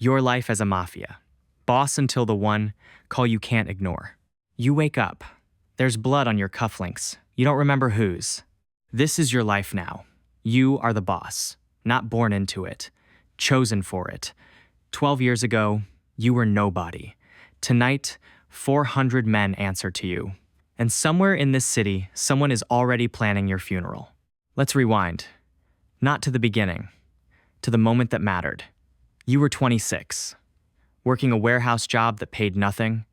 Your life as a mafia. Boss until the one call you can't ignore. You wake up. There's blood on your cufflinks. You don't remember whose. This is your life now. You are the boss. Not born into it. Chosen for it. 12 years ago, you were nobody. Tonight, 400 men answer to you. And somewhere in this city, someone is already planning your funeral. Let's rewind. Not to the beginning. To the moment that mattered. You were 26. Working a warehouse job that paid nothing.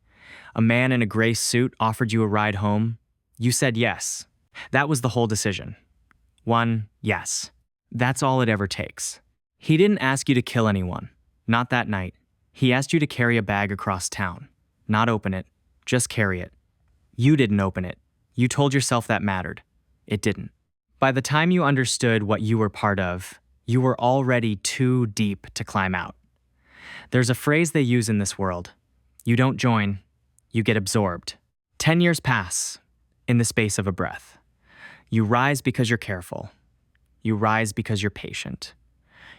A man in a gray suit offered you a ride home. You said yes. That was the whole decision. One yes. That's all it ever takes. He didn't ask you to kill anyone. Not that night. He asked you to carry a bag across town. Not open it. Just carry it. You didn't open it. You told yourself that mattered. It didn't. By the time you understood what you were part of, you were already too deep to climb out. There's a phrase they use in this world. You don't join, you get absorbed. 10 years pass in the space of a breath. You rise because you're careful. You rise because you're patient.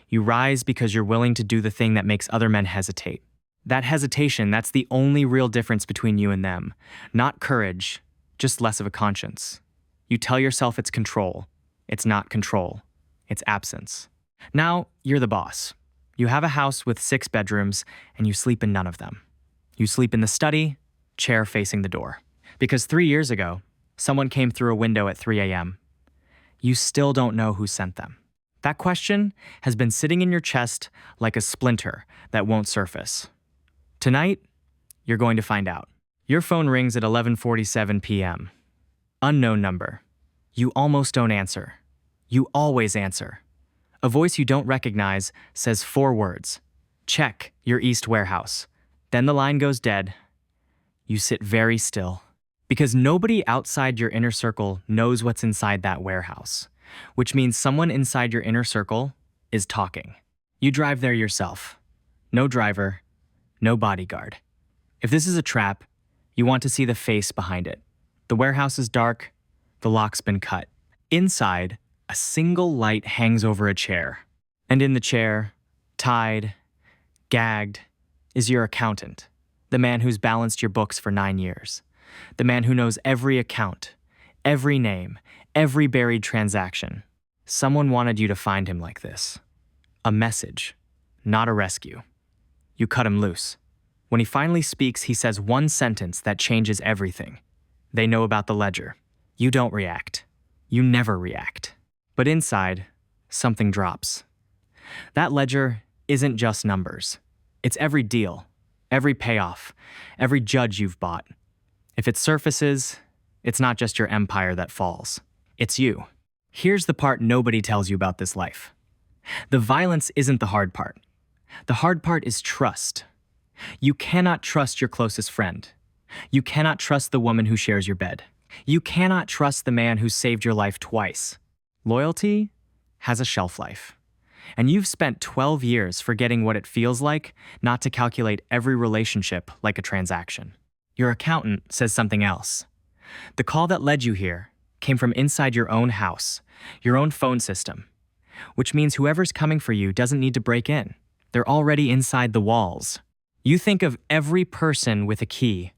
You rise because you're willing to do the thing that makes other men hesitate. That hesitation, that's the only real difference between you and them. Not courage, just less of a conscience. You tell yourself it's control. It's not control. It's absence. Now, you're the boss. You have a house with 6 bedrooms, and you sleep in none of them. You sleep in the study, chair facing the door. Because 3 years ago, someone came through a window at 3 a.m. You still don't know who sent them. That question has been sitting in your chest like a splinter that won't surface. Tonight, you're going to find out. Your phone rings at 11:47 p.m. Unknown number. You almost don't answer. You always answer. A voice you don't recognize says 4 words. Check your East warehouse. Then the line goes dead. You sit very still. Because nobody outside your inner circle knows what's inside that warehouse, which means someone inside your inner circle is talking. You drive there yourself. No driver, no bodyguard. If this is a trap, you want to see the face behind it. The warehouse is dark, the lock's been cut. Inside, a single light hangs over a chair. And in the chair, tied, gagged, is your accountant, the man who's balanced your books for 9 years, the man who knows every account, every name, every buried transaction. Someone wanted you to find him like this. A message, not a rescue. You cut him loose. When he finally speaks, he says one sentence that changes everything. They know about the ledger. You don't react. You never react. But inside, something drops. That ledger isn't just numbers. It's every deal, every payoff, every judge you've bought. If it surfaces, it's not just your empire that falls. It's you. Here's the part nobody tells you about this life. The violence isn't the hard part. The hard part is trust. You cannot trust your closest friend. You cannot trust the woman who shares your bed. You cannot trust the man who saved your life twice. Loyalty has a shelf life. And you've spent 12 years forgetting what it feels like not to calculate every relationship like a transaction. Your accountant says something else. The call that led you here came from inside your own house, your own phone system, which means whoever's coming for you doesn't need to break in. They're already inside the walls. You think of every person with a key.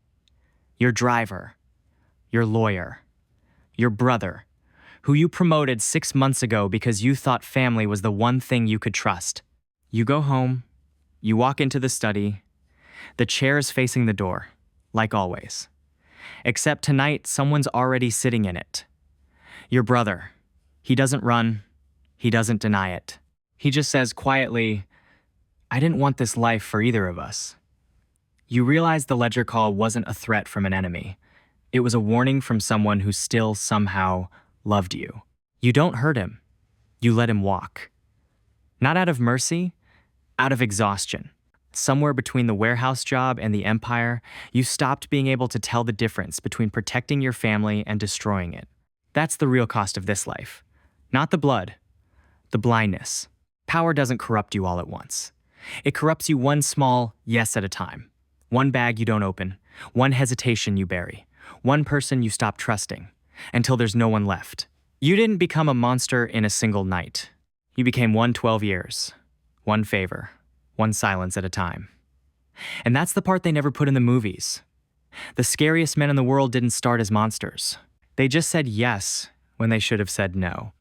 Your driver, your lawyer, your brother, who you promoted 6 months ago because you thought family was the one thing you could trust. You go home, you walk into the study, the chair is facing the door, like always. Except tonight, someone's already sitting in it. Your brother. He doesn't run, he doesn't deny it. He just says quietly, I didn't want this life for either of us. You realize the ledger call wasn't a threat from an enemy. It was a warning from someone who still somehow loved you. You don't hurt him. You let him walk. Not out of mercy, out of exhaustion. Somewhere between the warehouse job and the empire, you stopped being able to tell the difference between protecting your family and destroying it. That's the real cost of this life. Not the blood, the blindness. Power doesn't corrupt you all at once. It corrupts you one small yes at a time. One bag you don't open, one hesitation you bury, one person you stop trusting, until there's no one left. You didn't become a monster in a single night. You became one 12 years, one favor, one silence at a time. And that's the part they never put in the movies. The scariest men in the world didn't start as monsters. They just said yes when they should have said no.